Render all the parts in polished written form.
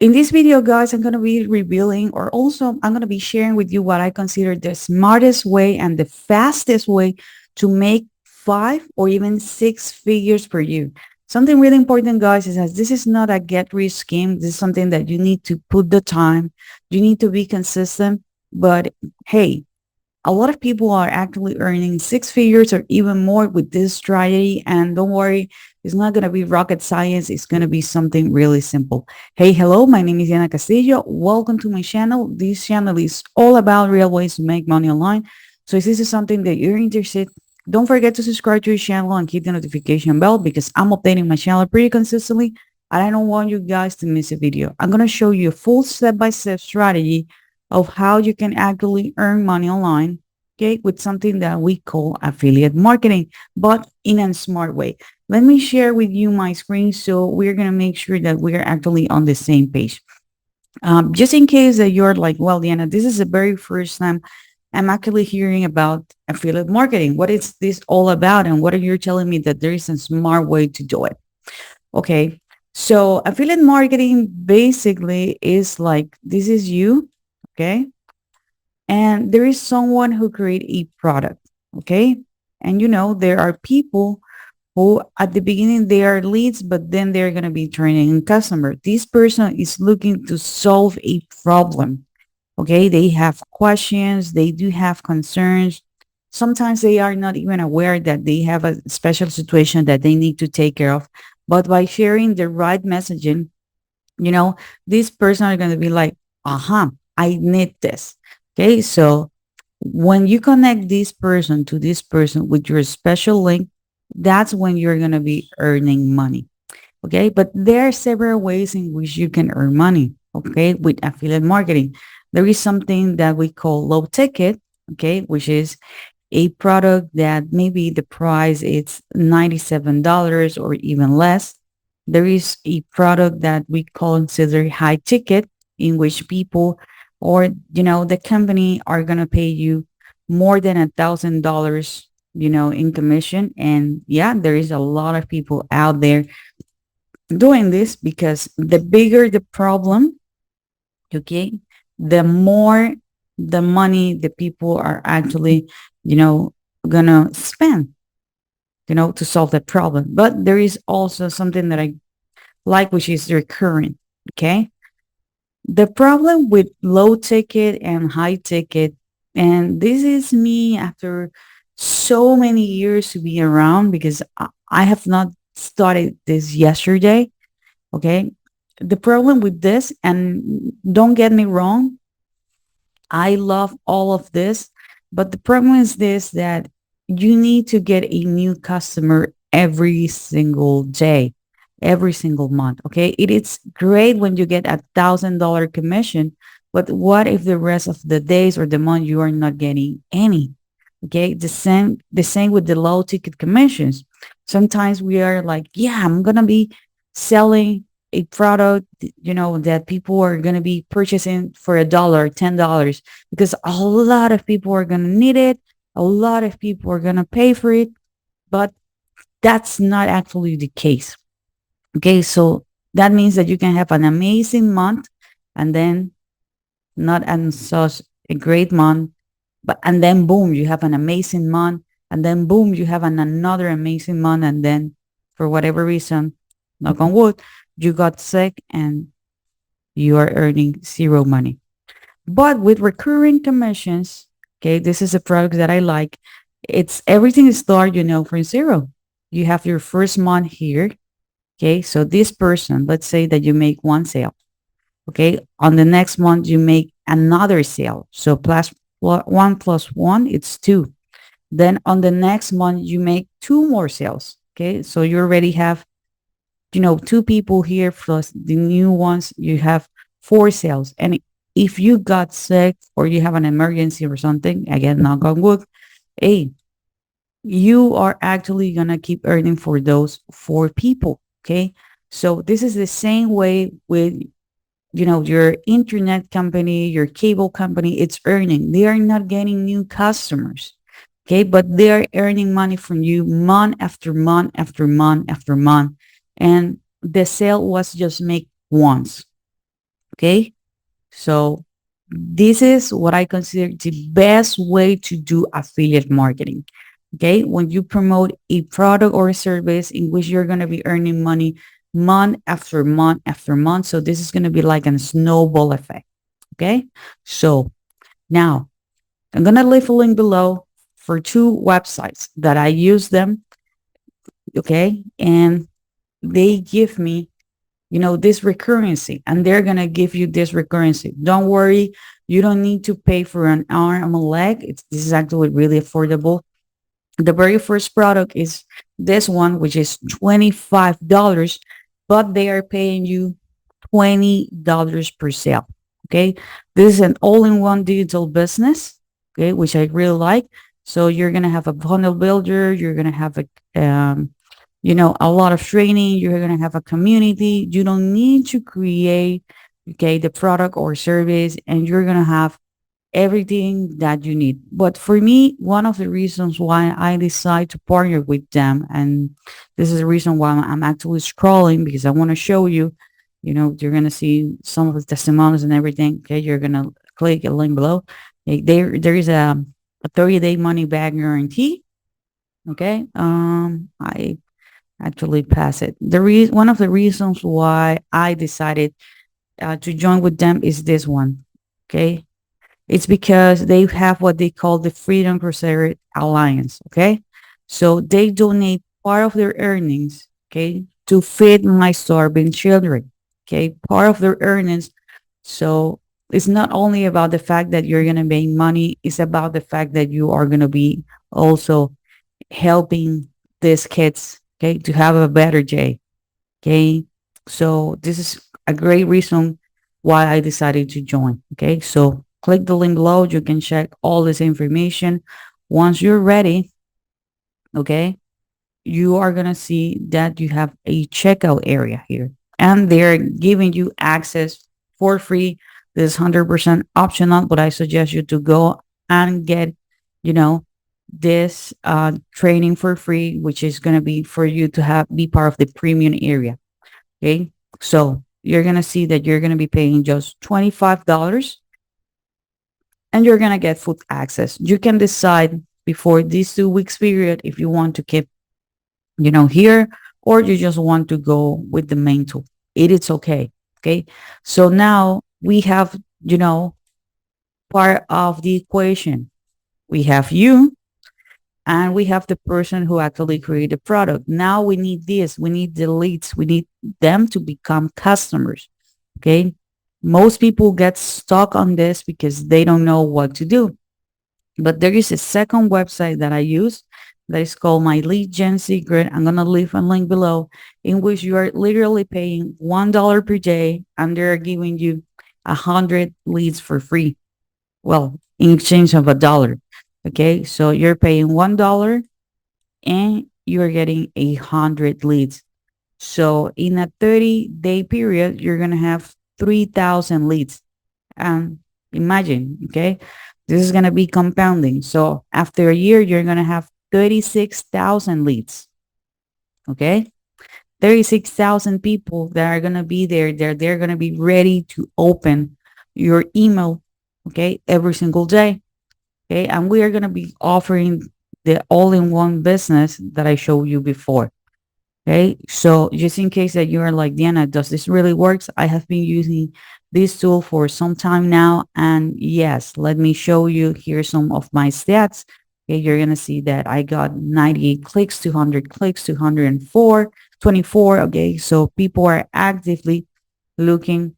In this video, guys, I'm going to be revealing, or also I'm going to be sharing with you what I consider the smartest way and the fastest way to make 5 or even 6 figures per year. Something really important, guys, is that this is not a get rich scheme. This is something that you need to put the time. You need to be consistent. But hey, a lot of people are actually earning 6 figures or even more with this strategy. And don't worry, it's not going to be rocket science. It's going to be something really simple. Hey, hello, my name is Castillo. Welcome to my channel. This channel is all about real ways to make money online. So if this is something that you're interested, don't forget to subscribe to your channel and hit the notification bell because I'm updating my channel pretty consistently. And I don't want you guys to miss a video. I'm going to show you a full step-by-step strategy of how you can actually earn money online, okay, with something that we call affiliate marketing, but in a smart way. Let me share with you my screen so we're going to make sure that we're actually on the same page. Just in case that you're like, well, Diana, this is the very first time I'm actually hearing about affiliate marketing. What is this all about? And what are you telling me that there is a smart way to do it? Okay. So affiliate marketing basically is like, this is you. Okay. And there is someone who create a product. Okay. And there are people who at the beginning they are leads, but then they're going to be turning in customer. This person is looking to solve a problem. Okay. They have questions. They do have concerns. Sometimes they are not even aware that they have a special situation that they need to take care of. But by sharing the right messaging, this person are going to be like, I need this. Okay. So when you connect this person to this person with your special link, that's when you're going to be earning money. Okay. But there are several ways in which you can earn money. Okay. With affiliate marketing, there is something that we call low ticket. Okay. Which is a product that maybe the price is $97 or even less. There is a product that we consider high ticket, in which people or the company are going to pay you more than $1,000 in commission. And yeah, there is a lot of people out there doing this because the bigger the problem, okay, the more the money the people are actually gonna spend to solve that problem. But there is also something that I like, which is recurring. Okay. The problem with low ticket and high ticket, and this is me after so many years to be around because I have not started this yesterday. Okay. The problem with this, and don't get me wrong, I love all of this, but the problem is this, that you need to get a new customer every single day, every single month. Okay. It is great when you get $1,000 commission, but what if the rest of the days or the month you are not getting any? Okay. The same with the low ticket commissions. Sometimes we are like, yeah, I'm going to be selling a product, that people are going to be purchasing for $1, $10, because a lot of people are going to need it. A lot of people are going to pay for it, but that's not actually the case. Okay. So that means that you can have an amazing month and then not an such a great month, but, and then boom, you have an amazing month, and then boom, you have another amazing month. And then for whatever reason, knock on wood, you got sick and you are earning zero money. But with recurring commissions, okay, this is a product that I like. It's everything is start, from zero. You have your first month here. Okay. So this person, let's say that you make one sale. Okay. On the next month, you make another sale. So one plus one, it's two. Then on the next month, you make two more sales. Okay. So you already have two people here plus the new ones, you have four sales. And if you got sick or you have an emergency or something, again, knock on wood, hey, you are actually going to keep earning for those four people. Okay. So this is the same way with, your internet company, your cable company, it's earning. They are not getting new customers. Okay. But they are earning money from you month after month after month after month. And the sale was just made once. Okay. So this is what I consider the best way to do affiliate marketing. Okay. When you promote a product or a service in which you're going to be earning money month after month after month. So this is going to be like a snowball effect. Okay. So now I'm going to leave a link below for two websites that I use them. Okay. And they give me, this recurrency, and they're going to give you this recurrency. Don't worry. You don't need to pay for an arm and a leg. This is actually really affordable. The very first product is this one, which is $25, but they are paying you $20 per sale. Okay. This is an all-in-one digital business. Okay. Which I really like. So you're going to have a bundle builder. You're going to have a lot of training. You're going to have a community. You don't need to create, okay, the product or service, and you're going to have everything that you need. But for me, one of the reasons why I decide to partner with them, and this is the reason why I'm actually scrolling, because I want to show you, you're going to see some of the testimonials and everything. Okay. You're going to click a link below. Okay, there is a 30-day money back guarantee. Okay. I actually pass it. One of the reasons why I decided to join with them is this one. Okay. It's because they have what they call the Freedom Crusader Alliance. Okay. So they donate part of their earnings, okay, to feed my starving children. Okay. Part of their earnings. So it's not only about the fact that you're going to make money, it's about the fact that you are going to be also helping these kids, okay, to have a better day. Okay. So this is a great reason why I decided to join. Okay. So click the link below. You can check all this information. Once you're ready, okay, you are going to see that you have a checkout area here, and they're giving you access for free. This is 100% optional, but I suggest you to go and get, you know, this training for free, which is going to be for you to be part of the premium area. Okay. So you're going to see that you're going to be paying just $25, and you're going to get food access. You can decide before this 2 weeks period if you want to keep, here, or you just want to go with the main tool. It is okay. Okay. So now we have, part of the equation. We have you, and we have the person who actually created the product. Now we need this. We need the leads. We need them to become customers. Okay. Most people get stuck on this because they don't know what to do. But there is a second website that I use that is called My Lead Gen Secret. I'm going to leave a link below, in which you are literally paying $1 per day, and they're giving you 100 leads for free. Well, in exchange of $1. Okay. So you're paying $1 and you're getting 100 leads. So in a 30-day period, you're going to have 3,000 leads. And imagine, okay, this is going to be compounding. So after a year, you're going to have 36,000 leads. Okay. 36,000 people that are going to be there. They're going to be ready to open your email. Okay. Every single day. Okay. And we are going to be offering the all-in-one business that I showed you before. Okay, so just in case that you are like, Diana, does this really works? I have been using this tool for some time now, and yes, let me show you here some of my stats. Okay, you're gonna see that I got 98 clicks, 200 clicks, 204, 24. Okay, so people are actively looking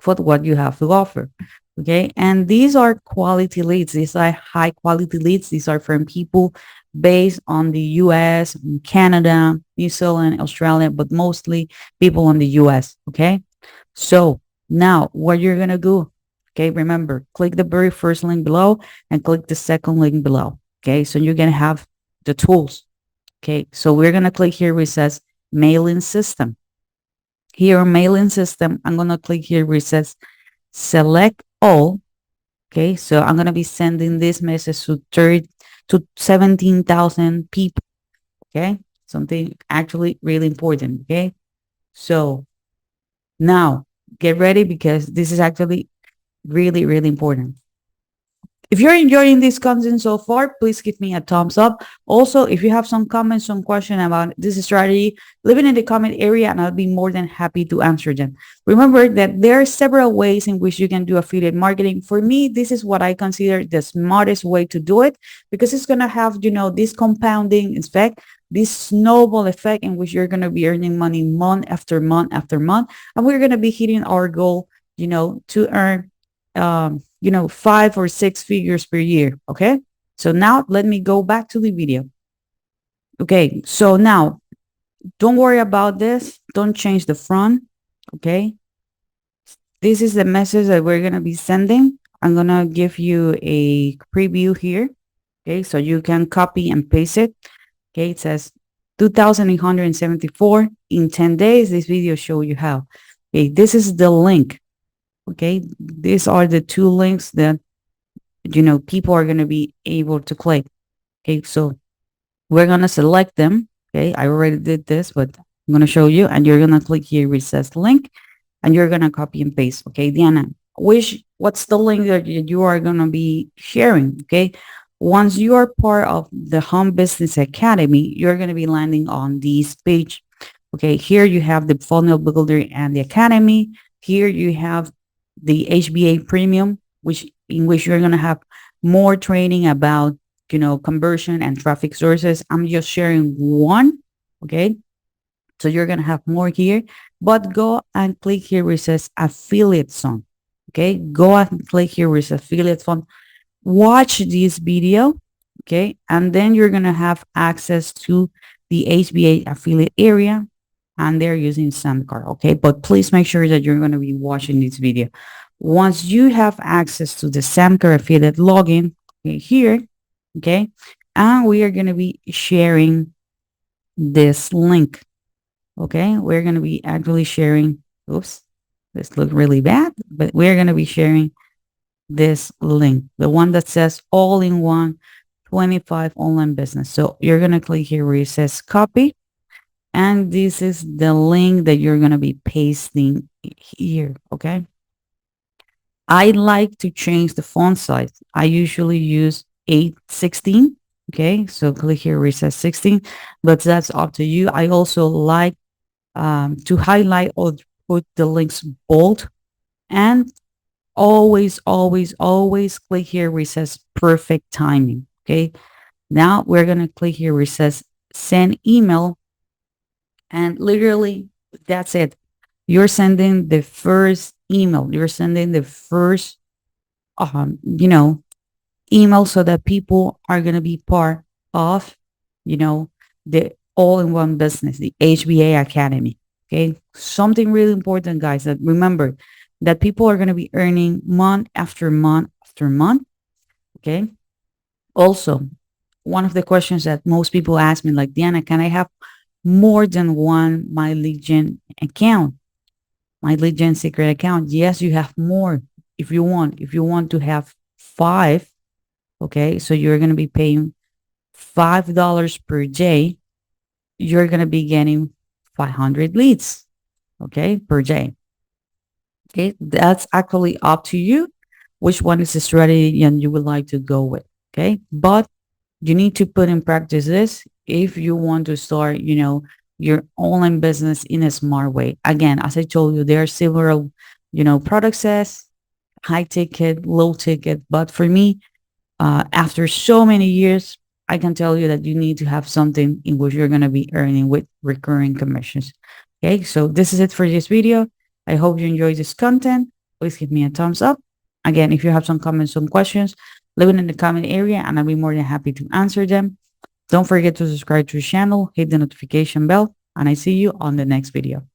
for what you have to offer. Okay. And these are quality leads. These are high quality leads. These are from people based on the US, Canada, New Zealand, Australia, but mostly people in the US. Okay. So now what you're going to do. Okay. Remember, click the very first link below and click the second link below. Okay. So you're going to have the tools. Okay. So we're going to click here where it says mailing system. Here, mailing system, I'm going to click here where it says select all. Okay, so I'm going to be sending this message to 17,000 people. Okay, something actually really important. Okay, so now Get ready because this is actually really, really important. If you're enjoying this content so far, please give me a thumbs up. Also, if you have some comments, some question about this strategy, leave it in the comment area and I'll be more than happy to answer them. Remember that there are several ways in which you can do affiliate marketing. For me, this is what I consider the smartest way to do it because it's going to have, this compounding effect, this snowball effect in which you're going to be earning money month after month after month. And we're going to be hitting our goal, to earn 5 or 6 figures per year. Okay. So now let me go back to the video. Okay. So now don't worry about this. Don't change the front. Okay. This is the message that we're going to be sending. I'm going to give you a preview here. Okay. So you can copy and paste it. Okay. It says 2,874 in 10 days. This video show you how. Okay. This is the link. Okay. These are the two links that people are going to be able to click. Okay, so we're going to select them. Okay, I already did this, but I'm going to show you, and you're going to click here where it says link, and you're going to copy and paste. Okay, Diana, what's the link that you are going to be sharing? Okay, once you are part of the Home Business Academy, you're going to be landing on this page. Okay, here you have the funnel builder and the academy. Here you have the HBA premium, in which you're going to have more training about, conversion and traffic sources. I'm just sharing one. Okay. So you're going to have more here, but go and click here where it says affiliate zone. Okay. Go and click here where it says affiliate zone. Watch this video. Okay. And then you're going to have access to the HBA affiliate area, and they're using SamCard. Okay. But please make sure that you're going to be watching this video. Once you have access to the SamCard affiliate login, okay, here, okay, and we are going to be sharing this link. Okay, we're going to be actually sharing, oops, this looks really bad, but we're going to be sharing this link, the one that says all-in-one 25 online business. So you're going to click here where it says copy, and this is the link that you're going to be pasting here. Okay. I like to change the font size. I usually use 816. Okay, so click here where it says 16, but that's up to you. I also like to highlight or put the links bold, and always, always, always click here where it says perfect timing. Okay, now we're going to click here where it says send email, and literally that's it. You're sending the first email. You're sending the first, email so that people are going to be part of, the all-in-one business, the HBA Academy. Okay. Something really important, guys, that remember that people are going to be earning month after month after month. Okay. Also, one of the questions that most people ask me, like, Diana, can I have more than one My Lead Gen account? My Lead Gen secret account? Yes, you have more if you want. If you want to have 5, okay, so you're going to be paying $5 per day. You're going to be getting 500 leads, okay, per day. Okay, that's actually up to you which one is the strategy and you would like to go with. Okay, but you need to put in practice this if you want to start, your online business in a smart way. Again, as I told you, there are several, product sets, high ticket, low ticket. But for me, after so many years, I can tell you that you need to have something in which you're going to be earning with recurring commissions. Okay, so this is it for this video. I hope you enjoyed this content. Please give me a thumbs up. Again, if you have some comments, some questions, leave it in the comment area and I'll be more than happy to answer them. Don't forget to subscribe to the channel, hit the notification bell, and I see you on the next video.